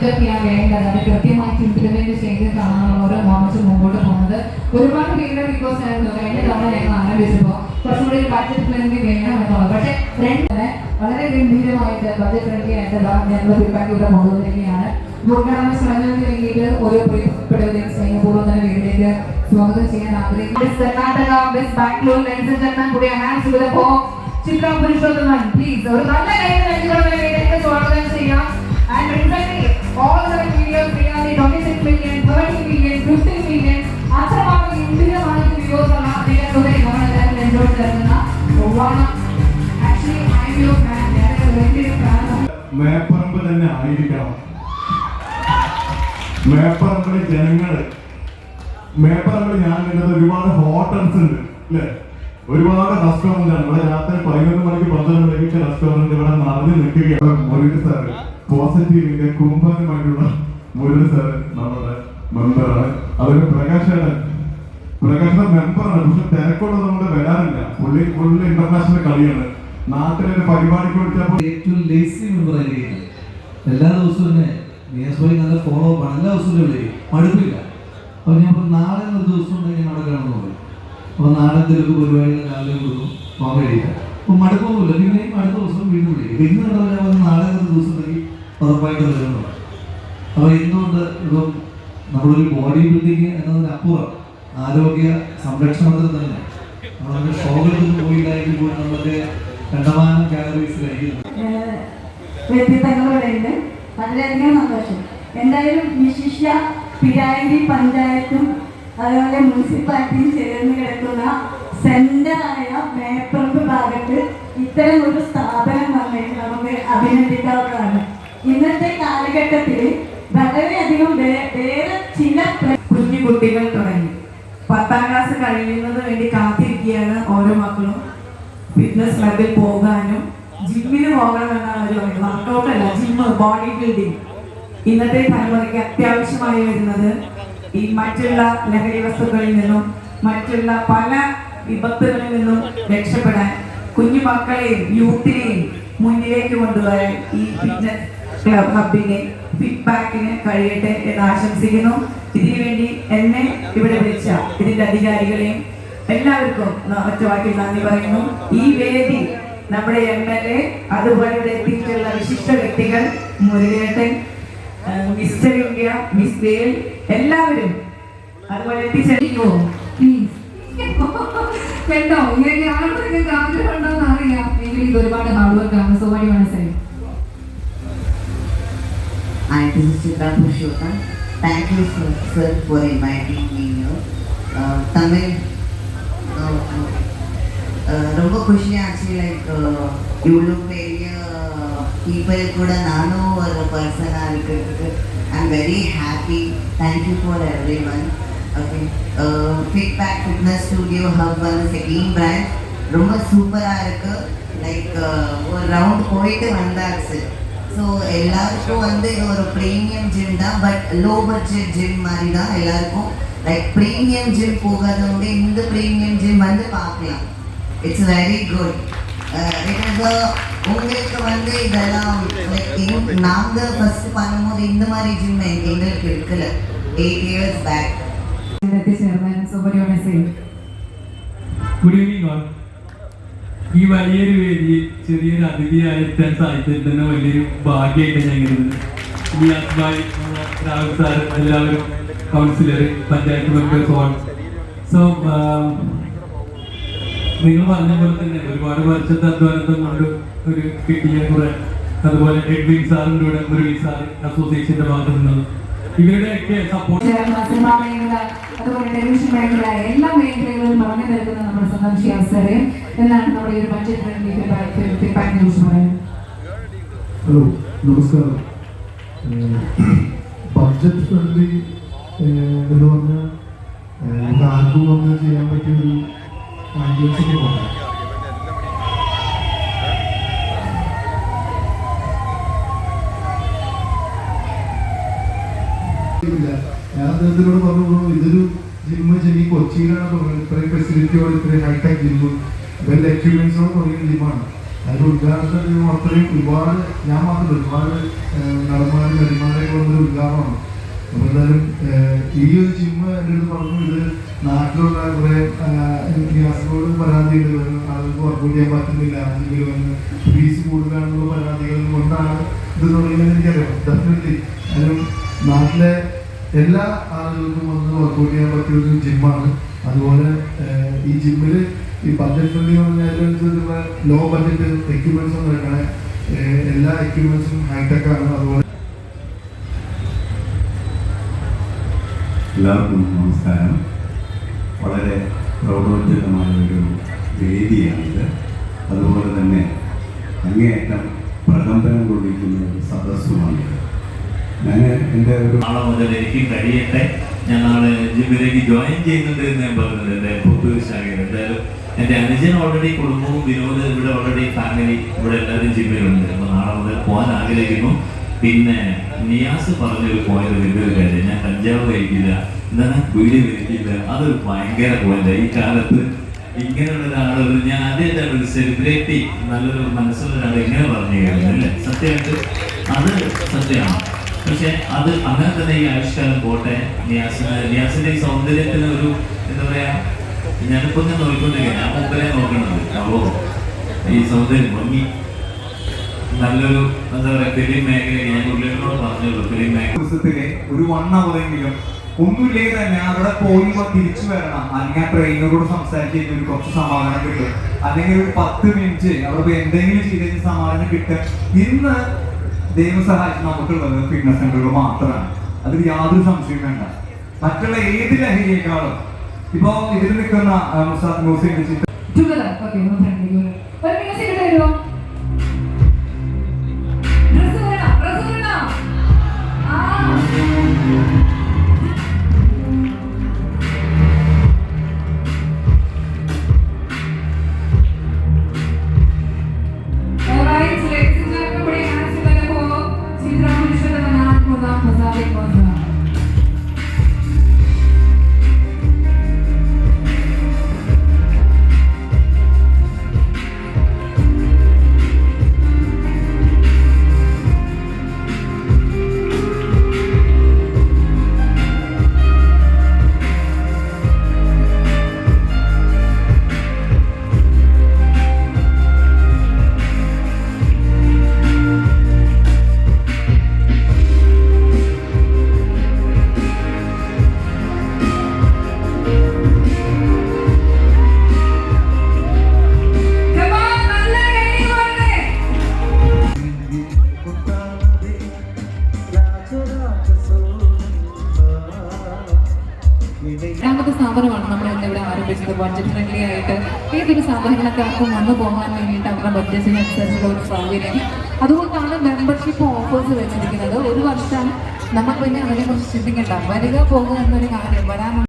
എന്തൊക്കെയാണ് വേണ്ടത് അത് കൃത്യമായിട്ട് ഇംപ്ലിമെന്റ് ചെയ്തിട്ടാണ് നമ്മൾ ഓരോ മോമൻസും മുമ്പോട്ട് പോകുന്നത്. ഒരുപാട് പേരുടെ റിക്വസ്റ്റ് ആയിരുന്നു കഴിഞ്ഞ തവണ ഞങ്ങൾ ആരംഭിച്ചപ്പോൾ കുറച്ചുകൂടി ബഡ്ജറ്റ് ഫ്രണ്ട്ലി വേണം എന്നുള്ളത്. പക്ഷേ വളരെ ഗംഭീരമായിട്ട് ബഡ്ജറ്റ് ഫ്രണ്ട്ലി ആയിട്ട് ഞങ്ങൾ ഫീഡ്ബാക്ക് ഇവിടെ കൊണ്ടുവന്നിരിക്കുകയാണ്. ഉദ്ഘാടന ചടങ്ങുകൾക്ക് വേണ്ടിയിട്ട് ഓരോ പ്രിയപ്പെട്ടവരെയും സ്നേഹപൂർവ്വം തന്നെ വീട്ടിലേക്ക് സ്വാഗതം ചെയ്യാൻ ആഗ്രഹിക്കുന്നു. Karnataka best Bangalore lions and gentlemen കൂടിയ hands with for Chitra Purushothaman please ഒരു നല്ല കൈ നൽകിക്കൊണ്ട് വീട്ടിലേക്ക് സ്വാഗതം ചെയ്യാം. And result all the videos really 26 million 30 million 50 million അത്രമാത്രം ഗംഭീരമായ വീഡിയോസ് ആണ് അതിലൂടെ നമ്മളെല്ലാവരും എൻജോയ് ചെയ്യുന്ന Onam. Actually I you fan ഞാനൊരു വലിയ ഫാനാണ്. മേപ്പറമ്പ് തന്നെ ആയിരിക്കണം. മേപ്പറമ്പിലെ ജനങ്ങള് മേപ്പറമ്പിൽ ഞാൻ കണ്ടത് ഒരുപാട് ഹോട്ടൽസ് ഉണ്ട് അല്ലേ, ഒരുപാട് റെസ്റ്റോറന്റ് ആണ്. ഇവിടെ രാത്രി 11 മണിക്ക് 12 മണിക്ക് റെസ്റ്റോറന്റ് ഇവിടെ നിറഞ്ഞു നിൽക്കുകയാണ്. മുരളി സാറ് പോസിറ്റീവിന്റെ കുടുംബമായിട്ടുള്ള മുരളി സാറ് നമ്മുടെ മെമ്പറാണ്. അതൊരു പ്രകാശയുടെ മെമ്പറാണ്. പക്ഷെ തിരക്കുള്ളത് നമ്മൾ വരാറില്ല. പുള്ളി ഇന്റർനാഷണൽ കളിയാണ്. നാട്ടിലൊരു പരിപാടിക്ക് വിളിച്ചപ്പോൾ ഏറ്റവും ലേസി മെമ്പർ ആയിരിക്കും. എല്ലാ ദിവസവും തന്നെ നിയസ്ബോയി നല്ല ഫോളോ അപ്പ് ആണ്. എല്ലാ ദിവസവും വിളിക്കും, മടുപ്പില്ല. അപ്പോൾ ഞാൻ നാളെ ഒരു ദിവസം ഉണ്ടെങ്കിൽ നടക്കണമെന്ന് പറയും. അപ്പോൾ നാളെ തെരുവ് പരിപാടികൾ രാവിലെ കൊടുക്കും, പോകാൻ കഴിയില്ല. അപ്പോൾ മടുപ്പൊന്നുമില്ല. പിന്നെയും അടുത്ത ദിവസം വീണ്ടും വിളിക്കും. ഇന്ന് കണ്ടപ്പോൾ നാളെ ഒരു ദിവസം ഉണ്ടെങ്കിൽ ഉറപ്പായിട്ട് വരുന്നുണ്ട്. അപ്പോൾ എന്തുകൊണ്ട് ഇപ്പം നമ്മളൊരു ബോഡി ബിൽഡിങ് എന്നതിനപ്പുറം ആരോഗ്യ സംരക്ഷണത്തിൽ തന്നെ നമ്മളൊരു ഷോകളിൽ പോയില്ലായെങ്കിൽ പോലും നമ്മുടെ കണ്ടമാനം കാലറീസ് കഴിക്കുന്നു. വ്യക്തിത്വങ്ങളുടെ ഉണ്ട്. വളരെയധികം സന്തോഷം. എന്തായാലും വിശിഷ്യ പിരായിരി പഞ്ചായത്തും അതുപോലെ മുനിസിപ്പാലിറ്റിയും ചേർന്ന് കിടക്കുന്ന സെന്ററായ മേപ്പറമ്പ് ഭാഗത്ത് ഇത്തരം ഒരു സ്ഥാപനം വന്നതിന് നമുക്ക് അഭിനന്ദിക്കാവുന്നതാണ്. ഇന്നത്തെ കാലഘട്ടത്തിൽ വളരെയധികം വേറെ ചില കുഞ്ഞു കുട്ടികൾ തുടങ്ങി 10ാം ക്ലാസ് കഴിയുന്നത് വേണ്ടി കാത്തിരിക്കുകയാണ് ഓരോ മക്കളും. ഫിറ്റ്നസ് ക്ലബിൽ പോകാനും ജിമ്മിന് പോകണമെന്നാണ് അവർ പറയുന്നത്. വർക്കൗട്ട് അല്ല, ജിമ്മ്, ബോഡി ബിൽഡിങ്. ഇന്നത്തെ തലമുറയ്ക്ക് അത്യാവശ്യമായി വരുന്നത് ഈ മറ്റുള്ള ലഹരി വസ്തുക്കളിൽ നിന്നും മറ്റുള്ള പല വിപത്തുകളിൽ നിന്നും രക്ഷപ്പെടാൻ കുഞ്ഞു മക്കളെയും യൂത്തിനെയും മുന്നിലേക്ക് കൊണ്ടുവരാൻ ഈ ഫിറ്റ്നസ് ക്ലബ് ഹബിനെ ഫീഡ്ബാക്കിന് കഴിയട്ടെ എന്ന് ആശംസിക്കുന്നു. ഇതിനുവേണ്ടി എന്നെ ഇവിടെ വിളിച്ച ഇതിന്റെ അധികാരികളെയും എല്ലാവർക്കും ഒറ്റവാക്കിൽ നന്ദി പറയുന്നു. ഈ വേദി നമ്മുടെ MLA അതുപോലെ ഇവിടെ എത്തിയിട്ടുള്ള വിശിഷ്ട വ്യക്തികൾ മുരളിയേട്ടൻ, മിസ്റ്റർ ഇന്ത്യ, മിസ് വേൽ, എല്ലാവരും അതുപോലെ എത്തിച്ചേരുന്നു. കേട്ടോ ഇങ്ങനെ ആളുകൾക്ക് ആഗ്രഹം ഉണ്ടോന്ന് അറിയാം. എങ്കിലും ഇത് ഒരുപാട് ഹാർഡ് വർക്ക് ആണ്. So what you want to say? This is Chitra Purushottam. Thank you sir for inviting me here. Tamil ரொம்ப ಖುಷಿ ಆಕ್ಚುಲಿ ಲೈಕ್ ಇವಳು பெரிய people ಕೂಡ ನಾನು ஒரு ಪರ್ಸನ್ ಆಗಿருக்கு. I am very happy. Thank you for everyone. Okay, feedback fitness studio hub வந்து second branch ரொம்ப சூப்பராக இருக்குது. லைக் ஒரு ரவுண்ட் போயிட்டு வந்தாச்சு. ஸோ எல்லாருக்கும் வந்து இது ஒரு ப்ரீமியம் ஜிம் தான், பட் லோ பட்ஜெட் ஜிம் மாதிரி தான் எல்லாருக்கும். லைக் ப்ரீமியம் ஜிம் போகாத வந்து இந்த ப்ரீமியம் ஜிம் வந்து பார்க்கலாம். It's very good. பிகாஸ் உங்களுக்கு வந்து இதெல்லாம் லைக் நாங்கள் ஃபஸ்ட்டு பண்ணும்போது இந்த மாதிரி ஜிம் எங்களுக்கு இருக்குல்ல 8 years back. Good evening all. ഈ വലിയൊരു വേദിയിൽ ചെറിയൊരു അതിഥിയായി എത്താൻ സാധിച്ചതിൽ തന്നെ വലിയൊരു ഭാഗ്യമായിട്ട് ഞാൻ കരുതുന്നത്. ഈ അസ്ബായി, രാഹുൽ സാർ, എല്ലാവരും councillor, panchayat members all. So നിങ്ങൾ പറഞ്ഞ പോലെ തന്നെ ഒരുപാട് വർഷത്തെ അധ്വാനത്തെ കൊണ്ട് ഒരു കിട്ടിയ കുറെ, അതുപോലെ എഡ്വിൻ സാറിൻ്റെ കൂടെ മുരളി സാർ അസോസിയേഷന്റെ ഭാഗത്ത് നിന്നത് ഇവരുടെയൊക്കെ സപ്പോർട്ട് അതുപോലെ ടെലിവിഷൻ മേഖല എല്ലാ മേഖലകളിലും പറഞ്ഞു നിൽക്കുന്ന നമ്മുടെ സ്വന്തം ഷിയാസറെ എന്നാണ് നമ്മുടെ ഈ ഒരു ബഡ്ജറ്റ് ഫ്രണ്ട്ലി ഫീഡ്ബാക്കിനെ കുറിച്ച് പറയുന്നത്. ഹലോ, നമസ്കാരം. ബഡ്ജറ്റ് ഫ്രണ്ട്ലി എന്ന് പറഞ്ഞാൽ നമുക്ക് ആർക്കും വന്ന് ചെയ്യാൻ പറ്റിയൊരു ആംബിയൻസൊക്കെ പറയാം. ഞാൻ അദ്ദേഹത്തിനോട് പറഞ്ഞു, ഇതൊരു ജിമ്മ് ശരി കൊച്ചിയിലാണ് തുടങ്ങുന്നത്. ഇത്രയും ഫെസിലിറ്റിയോട് ഇത്രയും ഹൈടെക് ജിമ്മ് വെൽ എക്യുപ്മെന്റ്സോട് തുടങ്ങിയ ജിമ്മാണ്. അതിൻ്റെ ഉദ്ഘാടനത്തിന് അത്രയും ഒരുപാട് ഞാൻ മാത്രമല്ല ഒരുപാട് നടന്മാരും നടിമാരെയൊക്കെ വന്നൊരു ഉദ്ഘാടനമാണ്. അപ്പോൾ എന്തായാലും ഈ ഒരു ജിമ്മ് എൻ്റെ അടുത്ത് പറഞ്ഞു, ഇത് നാട്ടിലുള്ള കുറേ ഗ്യാസിനോട് പരാതികൾ ആളുകൾക്ക് വർക്കൗട്ട് ചെയ്യാൻ പറ്റുന്നില്ല, അല്ലെങ്കിൽ വന്ന് ഫീസ് കൂടുതലാണെന്നുള്ള പരാതികൾ കൊണ്ടാണ് ഇത് തുടങ്ങിയതെന്ന് എനിക്കറിയാം. ഡെഫിനറ്റ്ലി അതിനും നാട്ടിലെ എല്ലാ ആളുകൾക്കും വന്ന് വർക്കൗട്ട് ചെയ്യാൻ പറ്റിയ ഒരു ജിമ്മാണ്. അതുപോലെ ഈ ജിമ്മിൽ ഈ ബഡ്ജറ്റ് ഫ്രണ്ട്ലി പറഞ്ഞാൽ ലോ ബഡ്ജറ്റ് എക്യുപ്മെന്റ്സ് ഒന്നും എടുക്കണേ, എല്ലാ എക്യുപ്മെന്റ്സും ഹൈടെക് ആണ്. അതുപോലെ എല്ലാവർക്കും നമസ്കാരം. വളരെ പ്രൗഢോജ്വലമായ ഒരു വേദിയാണിത്. അതുപോലെ തന്നെ അങ്ങേയറ്റം പ്രകമ്പനം കൊള്ളിക്കുന്ന ഒരു സദസ്സുമാണിത്. ഞാൻ എൻ്റെ ഒരു നാളെ മുതൽ എനിക്ക് കഴിയട്ടെ, ഞാൻ നാളെ ജിമ്മിലേക്ക് ജോയിൻ ചെയ്യുന്നുണ്ട് എന്ന് ഞാൻ പറഞ്ഞത് എൻ്റെ പുത്തൂർ ശാഖയിൽ. എന്തായാലും എൻ്റെ അനുജൻ ഓൾറെഡി കുടുംബവും വിനോദ് ഇവിടെ ഓൾറെഡി ഫാമിലി ഇവിടെ എല്ലാവരും ജിമ്മിലുണ്ട്. അപ്പോൾ നാളെ മുതൽ പോകാൻ ആഗ്രഹിക്കുന്നു. പിന്നെ നിയാസ് പറഞ്ഞൊരു പോയിന്റ് വലിയൊരു കാര്യം, ഞാൻ കഞ്ചാവ് കഴിക്കില്ല, എന്താണ് വീട് കഴിക്കില്ല, അതൊരു ഭയങ്കര പോയിന്റ്. ഈ കാലത്ത് ഇങ്ങനെയുള്ള ഒരാൾ ഞാൻ ആദ്യമായിട്ടാണ് ഒരു സെലിബ്രിറ്റി നല്ലൊരു മനസ്സുള്ള ഒരാൾ ഇങ്ങനെ പറഞ്ഞു കഴിഞ്ഞല്ലേ. സത്യമായിട്ട് അത് സത്യമാണ്. പക്ഷെ അത് അങ്ങനെ തന്നെ ഈ ആവിഷ്കാരം പോട്ടെ. നിയാസിന്റെ ഈ സൗന്ദര്യത്തിന് ഒരു എന്താ പറയാ, ഞാനിപ്പോ ഞാൻ നോക്കിക്കൊണ്ടിരിക്കുകയാണ്, ഞാൻ മുമ്പേ നോക്കണത്. അപ്പോ ഈ സൗന്ദര്യം ഭംഗി നല്ലൊരു എന്താ പറയാ ഫിലിം മേഖലയിൽ ഞാൻ ഉള്ളിനോട് പറഞ്ഞുള്ളൂ. ഫിലിം ദിവസത്തിലെ ഒരു 1 hour ഒന്നുമില്ലേ തന്നെ അവിടെ പോയി തിരിച്ചു വരണം, അല്ലെങ്കിൽ ആ ട്രെയിനറോട് സംസാരിച്ച് കഴിഞ്ഞാൽ കുറച്ച് സമാധാനം കിട്ടും, അല്ലെങ്കിൽ ഒരു 10 minute അവിടെ പോയി എന്തെങ്കിലും ചെയ്ത് കഴിഞ്ഞാൽ സമാധാനം കിട്ടും. ഇന്ന് ദൈവം സഹായിച്ച് നമുക്കുള്ളത് ഫിറ്റ്നസ് സെന്ററുകൾ മാത്രമാണ്. അതിൽ യാതൊരു സംശയവും വേണ്ട. മറ്റുള്ള ഏത് ലഹരിയേക്കാളും ഇപ്പോ ഇതിൽ നിൽക്കുന്ന music Together. Okay, no thank you. ഒരു മ്യൂസിക് ഇടുമോ? ഡ്രസ് വേണം. ആ Alright, ladies and gentlemen, bring your hands together for Sindra Purushottam Mahatma Mazalik Mazda. രണ്ടാമത്തെ സ്ഥാപനമാണ് നമ്മൾ ഇന്നിവിടെ ആരംഭിച്ചത്. ബഡ്ജറ്റ് ഫ്രണ്ട്ലി ആയിട്ട് ഏതൊരു സാധാരണക്കാർക്കും വന്നു പോകാൻ വേണ്ടിയിട്ട് അവരുടെ ബഡ്ജറ്റിനനുസരിച്ചുള്ള ഒരു സൗകര്യം. അതുകൊണ്ടാണ് മെമ്പർഷിപ്പ് ഓഫേഴ്സ് വെച്ചിരിക്കുന്നത്. ഒരു വർഷം നമ്മൾ പിന്നെ അതിനെക്കുറിച്ച് ചിന്തിക്കേണ്ട, വരിക പോകുക എന്നൊരു കാര്യം വരാൻ